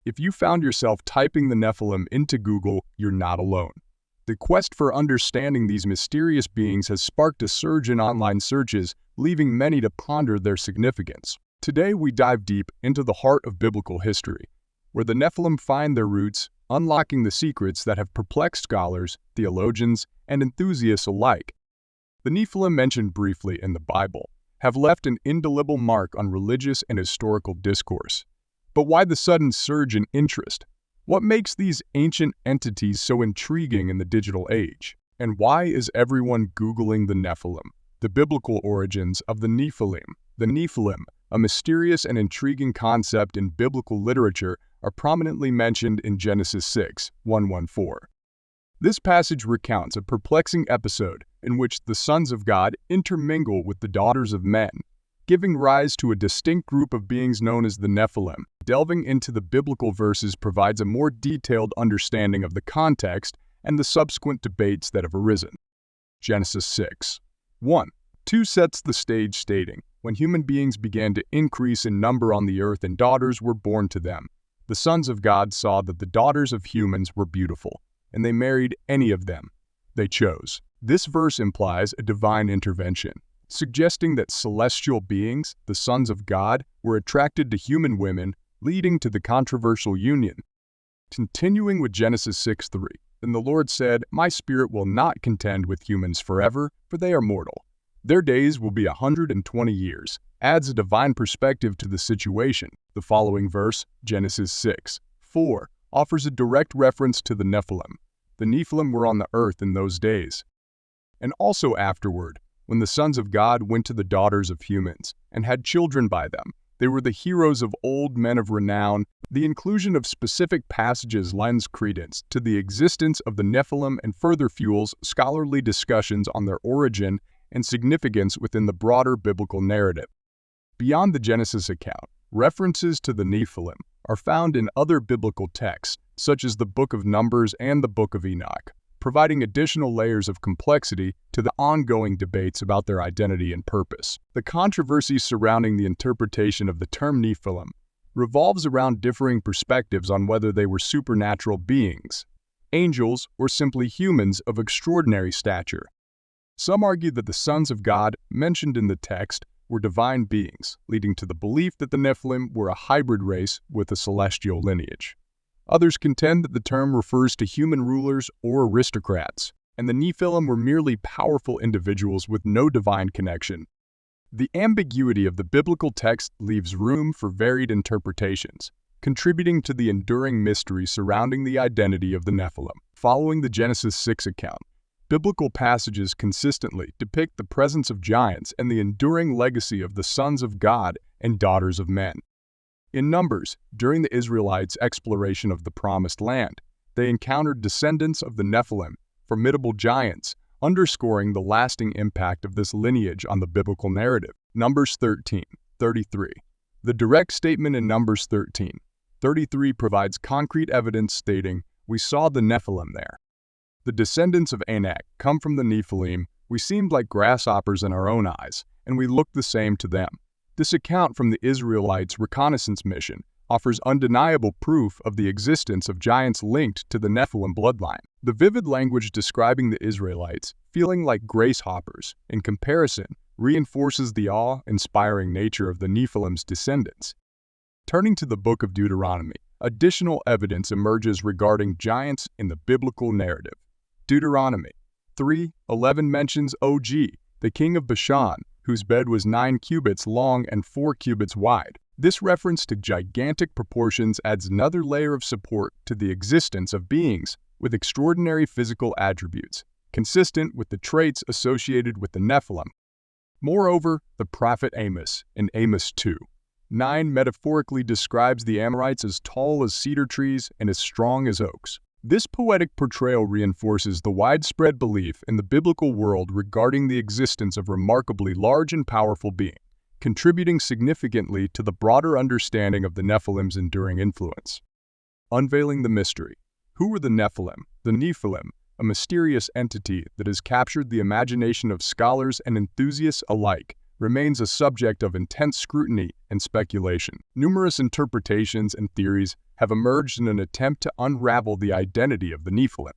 If you found yourself typing the Nephilim into Google, you're not alone. The quest for understanding these mysterious beings has sparked a surge in online searches, leaving many to ponder their significance. Today, we dive deep into the heart of biblical history, where the Nephilim find their roots, unlocking the secrets that have perplexed scholars, theologians, and enthusiasts alike. The Nephilim, mentioned briefly in the Bible, have left an indelible mark on religious and historical discourse. But why the sudden surge in interest? What makes these ancient entities so intriguing in the digital age? And why is everyone Googling the Nephilim? The biblical origins of the Nephilim. The Nephilim, a mysterious and intriguing concept in biblical literature, are prominently mentioned in Genesis 6:1-4. This passage recounts a perplexing episode in which the sons of God intermingle with the daughters of men, giving rise to a distinct group of beings known as the Nephilim. Delving into the biblical verses provides a more detailed understanding of the context and the subsequent debates that have arisen. Genesis 6:1-2 sets the stage, stating, "When human beings began to increase in number on the earth and daughters were born to them, the sons of God saw that the daughters of humans were beautiful, and they married any of them they chose." This verse implies a divine intervention, suggesting that celestial beings, the sons of God, were attracted to human women, leading to the controversial union. Continuing with Genesis 6:3, "Then the Lord said, My spirit will not contend with humans forever, for they are mortal. Their days will be 120 years, adds a divine perspective to the situation. The following verse, Genesis 6:4, offers a direct reference to the Nephilim. The Nephilim were on the earth in those days. And also afterward, when the sons of God went to the daughters of humans and had children by them, they were the heroes of old, men of renown. The inclusion of specific passages lends credence to the existence of the Nephilim and further fuels scholarly discussions on their origin and significance within the broader biblical narrative. Beyond the Genesis account, references to the Nephilim are found in other biblical texts, such as the Book of Numbers and the Book of Enoch, providing additional layers of complexity to the ongoing debates about their identity and purpose. The controversy surrounding the interpretation of the term Nephilim revolves around differing perspectives on whether they were supernatural beings, angels, or simply humans of extraordinary stature. Some argue that the sons of God mentioned in the text were divine beings, leading to the belief that the Nephilim were a hybrid race with a celestial lineage. Others contend that the term refers to human rulers or aristocrats, and the Nephilim were merely powerful individuals with no divine connection. The ambiguity of the biblical text leaves room for varied interpretations, contributing to the enduring mystery surrounding the identity of the Nephilim. Following the Genesis 6 account, biblical passages consistently depict the presence of giants and the enduring legacy of the sons of God and daughters of men. In Numbers, during the Israelites' exploration of the Promised Land, they encountered descendants of the Nephilim, formidable giants, underscoring the lasting impact of this lineage on the biblical narrative. Numbers 13:33. The direct statement in Numbers 13:33 provides concrete evidence stating, "We saw the Nephilim there. The descendants of Anak come from the Nephilim. We seemed like grasshoppers in our own eyes, and we looked the same to them." This account from the Israelites' reconnaissance mission offers undeniable proof of the existence of giants linked to the Nephilim bloodline. The vivid language describing the Israelites feeling like grasshoppers, in comparison, reinforces the awe-inspiring nature of the Nephilim's descendants. Turning to the Book of Deuteronomy, additional evidence emerges regarding giants in the biblical narrative. Deuteronomy 3:11 mentions Og, the king of Bashan, whose bed was 9 cubits long and 4 cubits wide. This reference to gigantic proportions adds another layer of support to the existence of beings with extraordinary physical attributes, consistent with the traits associated with the Nephilim. Moreover, the prophet Amos, in Amos 2:9, metaphorically describes the Amorites as tall as cedar trees and as strong as oaks. This poetic portrayal reinforces the widespread belief in the biblical world regarding the existence of remarkably large and powerful beings, contributing significantly to the broader understanding of the Nephilim's enduring influence. Unveiling the mystery. Who were the Nephilim? The Nephilim, a mysterious entity that has captured the imagination of scholars and enthusiasts alike, remains a subject of intense scrutiny and speculation. Numerous interpretations and theories have emerged in an attempt to unravel the identity of the Nephilim,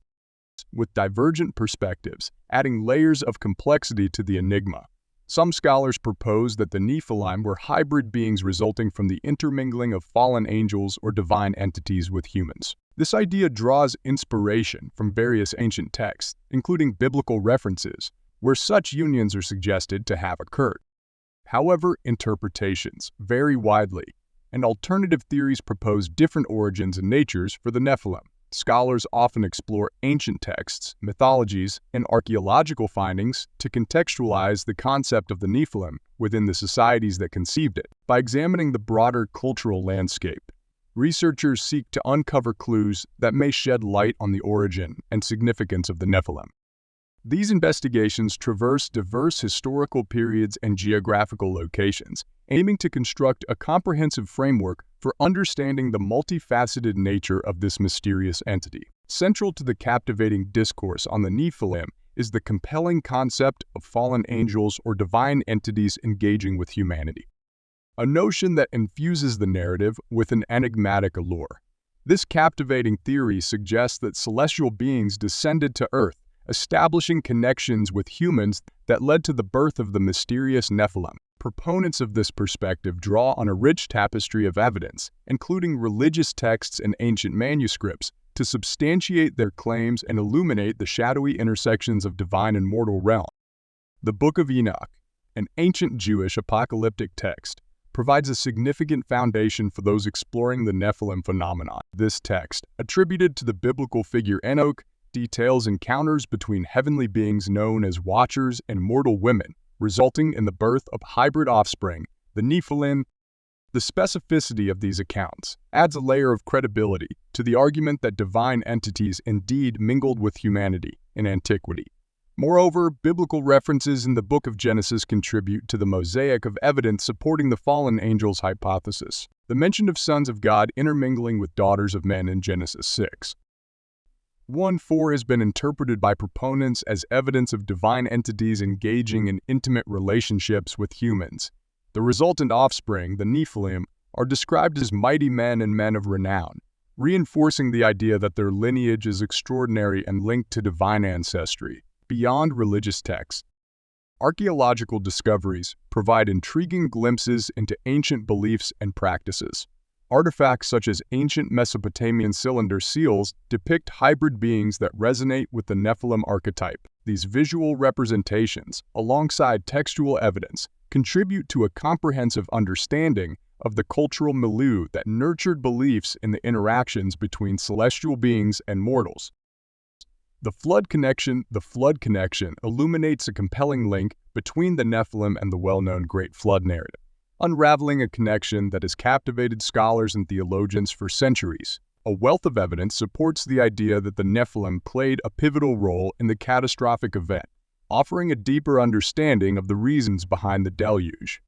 with divergent perspectives, adding layers of complexity to the enigma. Some scholars propose that the Nephilim were hybrid beings resulting from the intermingling of fallen angels or divine entities with humans. This idea draws inspiration from various ancient texts, including biblical references, where such unions are suggested to have occurred. However, interpretations vary widely, and alternative theories propose different origins and natures for the Nephilim. Scholars often explore ancient texts, mythologies, and archaeological findings to contextualize the concept of the Nephilim within the societies that conceived it. By examining the broader cultural landscape, researchers seek to uncover clues that may shed light on the origin and significance of the Nephilim. These investigations traverse diverse historical periods and geographical locations, aiming to construct a comprehensive framework for understanding the multifaceted nature of this mysterious entity. Central to the captivating discourse on the Nephilim is the compelling concept of fallen angels or divine entities engaging with humanity, a notion that infuses the narrative with an enigmatic allure. This captivating theory suggests that celestial beings descended to Earth, establishing connections with humans that led to the birth of the mysterious Nephilim. Proponents of this perspective draw on a rich tapestry of evidence, including religious texts and ancient manuscripts, to substantiate their claims and illuminate the shadowy intersections of divine and mortal realms. The Book of Enoch, an ancient Jewish apocalyptic text, provides a significant foundation for those exploring the Nephilim phenomenon. This text, attributed to the biblical figure Enoch, details encounters between heavenly beings known as Watchers and mortal women, resulting in the birth of hybrid offspring, the Nephilim. The specificity of these accounts adds a layer of credibility to the argument that divine entities indeed mingled with humanity in antiquity. Moreover, biblical references in the Book of Genesis contribute to the mosaic of evidence supporting the fallen angels hypothesis. The mention of sons of God intermingling with daughters of men in Genesis 6:1-4 has been interpreted by proponents as evidence of divine entities engaging in intimate relationships with humans. The resultant offspring, the Nephilim, are described as mighty men and men of renown, reinforcing the idea that their lineage is extraordinary and linked to divine ancestry. Beyond religious texts, archaeological discoveries provide intriguing glimpses into ancient beliefs and practices. Artifacts such as ancient Mesopotamian cylinder seals depict hybrid beings that resonate with the Nephilim archetype. These visual representations, alongside textual evidence, contribute to a comprehensive understanding of the cultural milieu that nurtured beliefs in the interactions between celestial beings and mortals. The flood connection illuminates a compelling link between the Nephilim and the well-known Great Flood narrative, unraveling a connection that has captivated scholars and theologians for centuries. A wealth of evidence supports the idea that the Nephilim played a pivotal role in the catastrophic event, offering a deeper understanding of the reasons behind the deluge.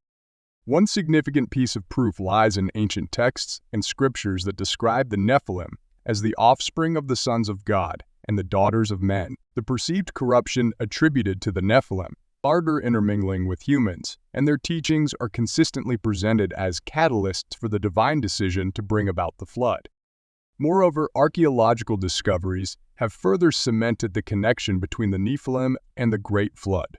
One significant piece of proof lies in ancient texts and scriptures that describe the Nephilim as the offspring of the sons of God and the daughters of men. The perceived corruption attributed to the Nephilim, larger intermingling with humans, and their teachings are consistently presented as catalysts for the divine decision to bring about the flood. Moreover, archaeological discoveries have further cemented the connection between the Nephilim and the Great Flood.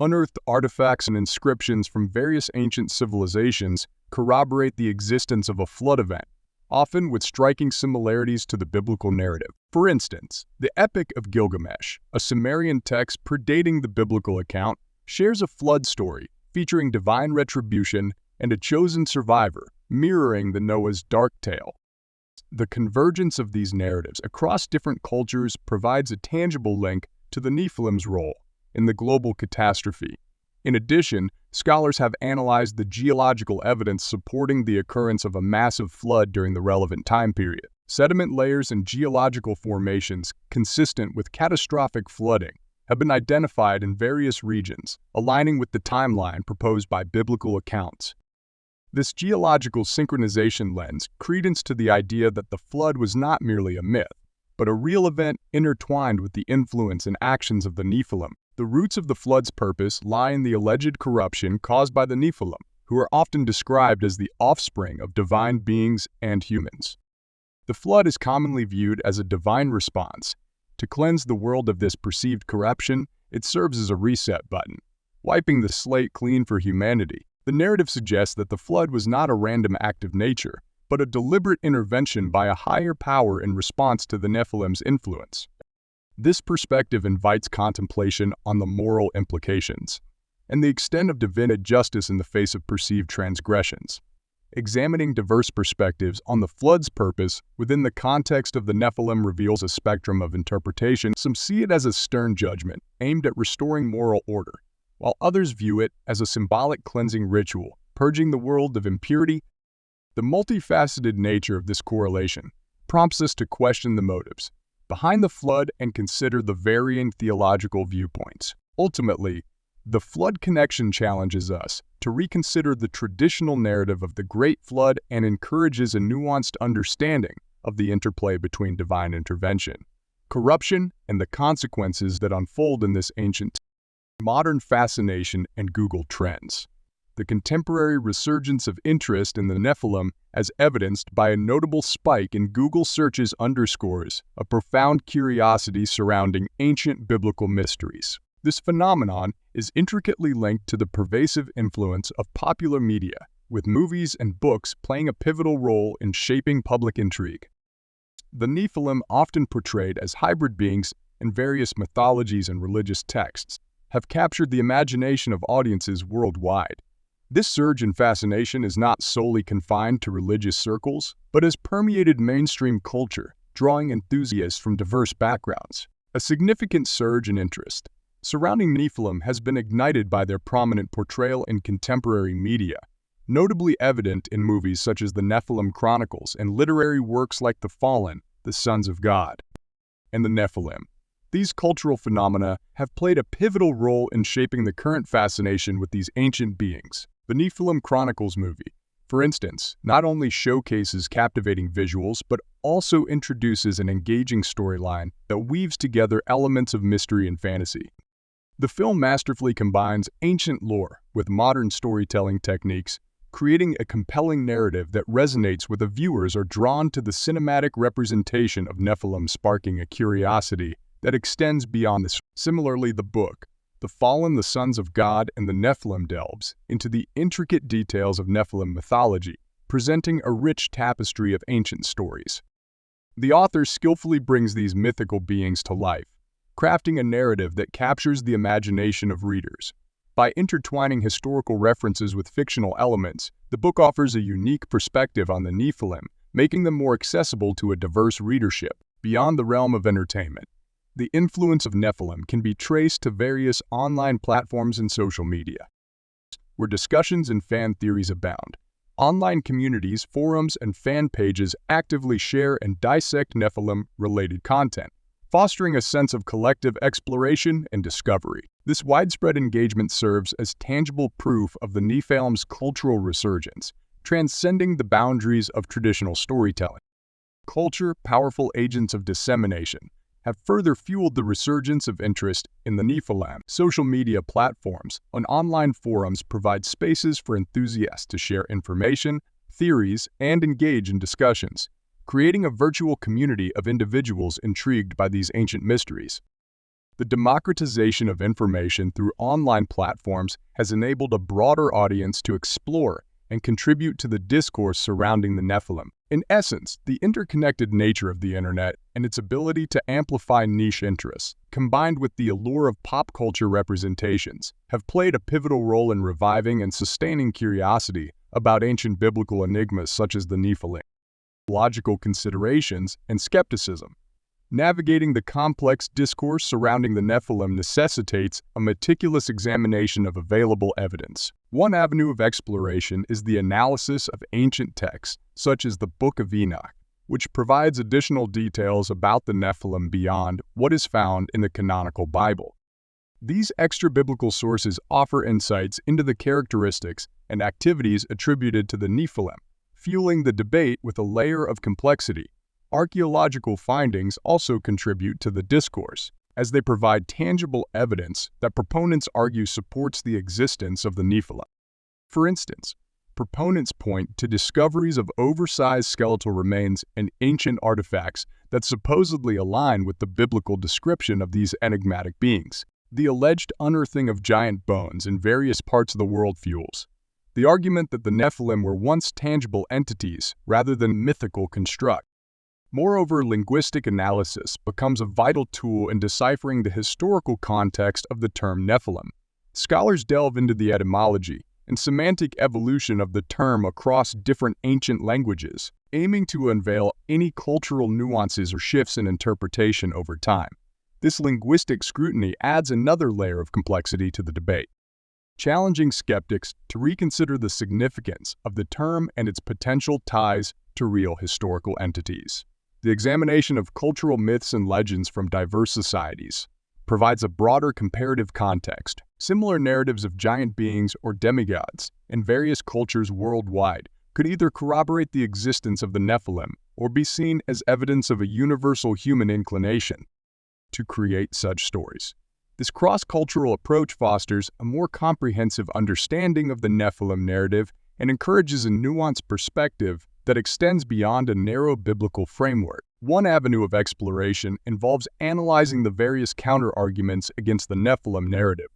Unearthed artifacts and inscriptions from various ancient civilizations corroborate the existence of a flood event, often with striking similarities to the biblical narrative. For instance, the Epic of Gilgamesh, a Sumerian text predating the biblical account, shares a flood story featuring divine retribution and a chosen survivor, mirroring the Noah's dark tale. The convergence of these narratives across different cultures provides a tangible link to the Nephilim's role in the global catastrophe. In addition, scholars have analyzed the geological evidence supporting the occurrence of a massive flood during the relevant time period. Sediment layers and geological formations consistent with catastrophic flooding have been identified in various regions, aligning with the timeline proposed by biblical accounts. This geological synchronization lends credence to the idea that the flood was not merely a myth, but a real event intertwined with the influence and actions of the Nephilim. The roots of the flood's purpose lie in the alleged corruption caused by the Nephilim, who are often described as the offspring of divine beings and humans. The flood is commonly viewed as a divine response. To cleanse the world of this perceived corruption, it serves as a reset button, wiping the slate clean for humanity. The narrative suggests that the flood was not a random act of nature, but a deliberate intervention by a higher power in response to the Nephilim's influence. This perspective invites contemplation on the moral implications and the extent of divine justice in the face of perceived transgressions. Examining diverse perspectives on the flood's purpose within the context of the Nephilim reveals a spectrum of interpretation. Some see it as a stern judgment aimed at restoring moral order, while others view it as a symbolic cleansing ritual, purging the world of impurity. The multifaceted nature of this correlation prompts us to question the motives behind the flood and consider the varying theological viewpoints. Ultimately, the flood connection challenges us to reconsider the traditional narrative of the Great Flood and encourages a nuanced understanding of the interplay between divine intervention, corruption, and the consequences that unfold in this ancient modern fascination and Google trends. The contemporary resurgence of interest in the Nephilim, as evidenced by a notable spike in Google searches, underscores a profound curiosity surrounding ancient biblical mysteries. This phenomenon is intricately linked to the pervasive influence of popular media, with movies and books playing a pivotal role in shaping public intrigue. The Nephilim, often portrayed as hybrid beings in various mythologies and religious texts, have captured the imagination of audiences worldwide. This surge in fascination is not solely confined to religious circles, but has permeated mainstream culture, drawing enthusiasts from diverse backgrounds. A significant surge in interest surrounding Nephilim has been ignited by their prominent portrayal in contemporary media, notably evident in movies such as the Nephilim Chronicles and literary works like The Fallen, The Sons of God, and the Nephilim. These cultural phenomena have played a pivotal role in shaping the current fascination with these ancient beings. The Nephilim Chronicles movie, for instance, not only showcases captivating visuals but also introduces an engaging storyline that weaves together elements of mystery and fantasy. The film masterfully combines ancient lore with modern storytelling techniques, creating a compelling narrative that resonates with the viewers or drawn to the cinematic representation of Nephilim, sparking a curiosity that extends beyond this. Similarly, the book, The Fallen, The Sons of God, and the Nephilim delves into the intricate details of Nephilim mythology, presenting a rich tapestry of ancient stories. The author skillfully brings these mythical beings to life, crafting a narrative that captures the imagination of readers. By intertwining historical references with fictional elements, the book offers a unique perspective on the Nephilim, making them more accessible to a diverse readership. Beyond the realm of entertainment, the influence of Nephilim can be traced to various online platforms and social media, where discussions and fan theories abound. Online communities, forums, and fan pages actively share and dissect Nephilim-related content, fostering a sense of collective exploration and discovery. This widespread engagement serves as tangible proof of the Nephilim's cultural resurgence, transcending the boundaries of traditional storytelling. Culture, powerful agents of dissemination, have further fueled the resurgence of interest in the Nephilim. Social media platforms and online forums provide spaces for enthusiasts to share information, theories, and engage in discussions, creating a virtual community of individuals intrigued by these ancient mysteries. The democratization of information through online platforms has enabled a broader audience to explore and contribute to the discourse surrounding the Nephilim. In essence, the interconnected nature of the internet and its ability to amplify niche interests, combined with the allure of pop culture representations, have played a pivotal role in reviving and sustaining curiosity about ancient biblical enigmas such as the Nephilim. Logical considerations and skepticism. Navigating the complex discourse surrounding the Nephilim necessitates a meticulous examination of available evidence. One avenue of exploration is the analysis of ancient texts, such as the Book of Enoch, which provides additional details about the Nephilim beyond what is found in the canonical Bible. These extra-biblical sources offer insights into the characteristics and activities attributed to the Nephilim, fueling the debate with a layer of complexity. Archaeological findings also contribute to the discourse, as they provide tangible evidence that proponents argue supports the existence of the Nephilim. For instance, proponents point to discoveries of oversized skeletal remains and ancient artifacts that supposedly align with the biblical description of these enigmatic beings. The alleged unearthing of giant bones in various parts of the world fuels the argument that the Nephilim were once tangible entities rather than mythical constructs. Moreover, linguistic analysis becomes a vital tool in deciphering the historical context of the term Nephilim. Scholars delve into the etymology and semantic evolution of the term across different ancient languages, aiming to unveil any cultural nuances or shifts in interpretation over time. This linguistic scrutiny adds another layer of complexity to the debate, challenging skeptics to reconsider the significance of the term and its potential ties to real historical entities. The examination of cultural myths and legends from diverse societies provides a broader comparative context. Similar narratives of giant beings or demigods in various cultures worldwide could either corroborate the existence of the Nephilim or be seen as evidence of a universal human inclination to create such stories. This cross-cultural approach fosters a more comprehensive understanding of the Nephilim narrative and encourages a nuanced perspective that extends beyond a narrow biblical framework. One avenue of exploration involves analyzing the various counter-arguments against the Nephilim narrative.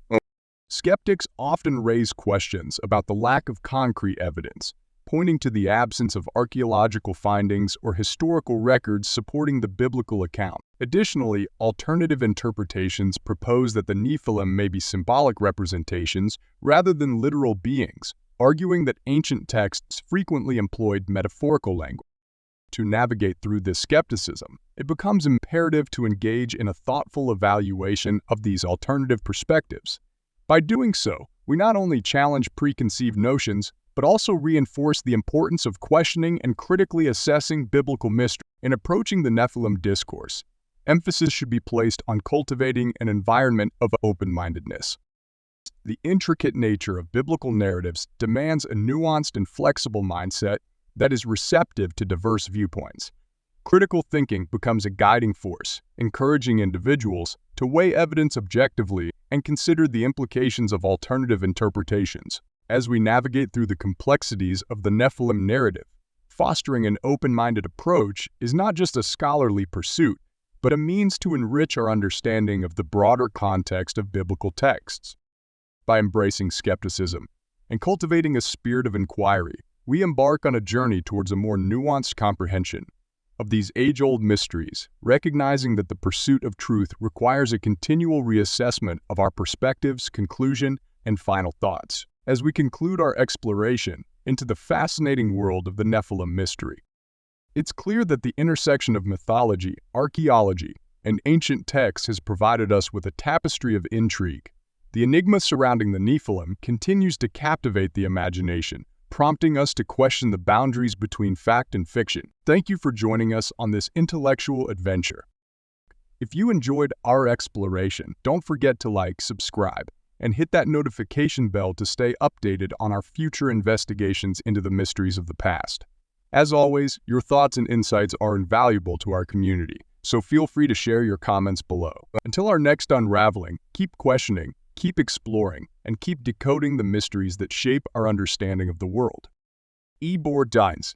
Skeptics often raise questions about the lack of concrete evidence, pointing to the absence of archaeological findings or historical records supporting the biblical account. Additionally, alternative interpretations propose that the Nephilim may be symbolic representations rather than literal beings, arguing that ancient texts frequently employed metaphorical language. To navigate through this skepticism, it becomes imperative to engage in a thoughtful evaluation of these alternative perspectives. By doing so, we not only challenge preconceived notions, but also reinforce the importance of questioning and critically assessing biblical mystery. In approaching the Nephilim discourse, emphasis should be placed on cultivating an environment of open-mindedness. The intricate nature of biblical narratives demands a nuanced and flexible mindset that is receptive to diverse viewpoints. Critical thinking becomes a guiding force, encouraging individuals to weigh evidence objectively and consider the implications of alternative interpretations. As we navigate through the complexities of the Nephilim narrative, fostering an open-minded approach is not just a scholarly pursuit, but a means to enrich our understanding of the broader context of biblical texts. By embracing skepticism and cultivating a spirit of inquiry, we embark on a journey towards a more nuanced comprehension of these age-old mysteries, recognizing that the pursuit of truth requires a continual reassessment of our perspectives, conclusion, and final thoughts. As we conclude our exploration into the fascinating world of the Nephilim mystery, it's clear that the intersection of mythology, archaeology, and ancient texts has provided us with a tapestry of intrigue. The enigma surrounding the Nephilim continues to captivate the imagination, prompting us to question the boundaries between fact and fiction. Thank you for joining us on this intellectual adventure. If you enjoyed our exploration, don't forget to like, subscribe, and hit that notification bell to stay updated on our future investigations into the mysteries of the past. As always, your thoughts and insights are invaluable to our community, so feel free to share your comments below. Until our next unraveling, keep questioning, keep exploring, and keep decoding the mysteries that shape our understanding of the world. Dines.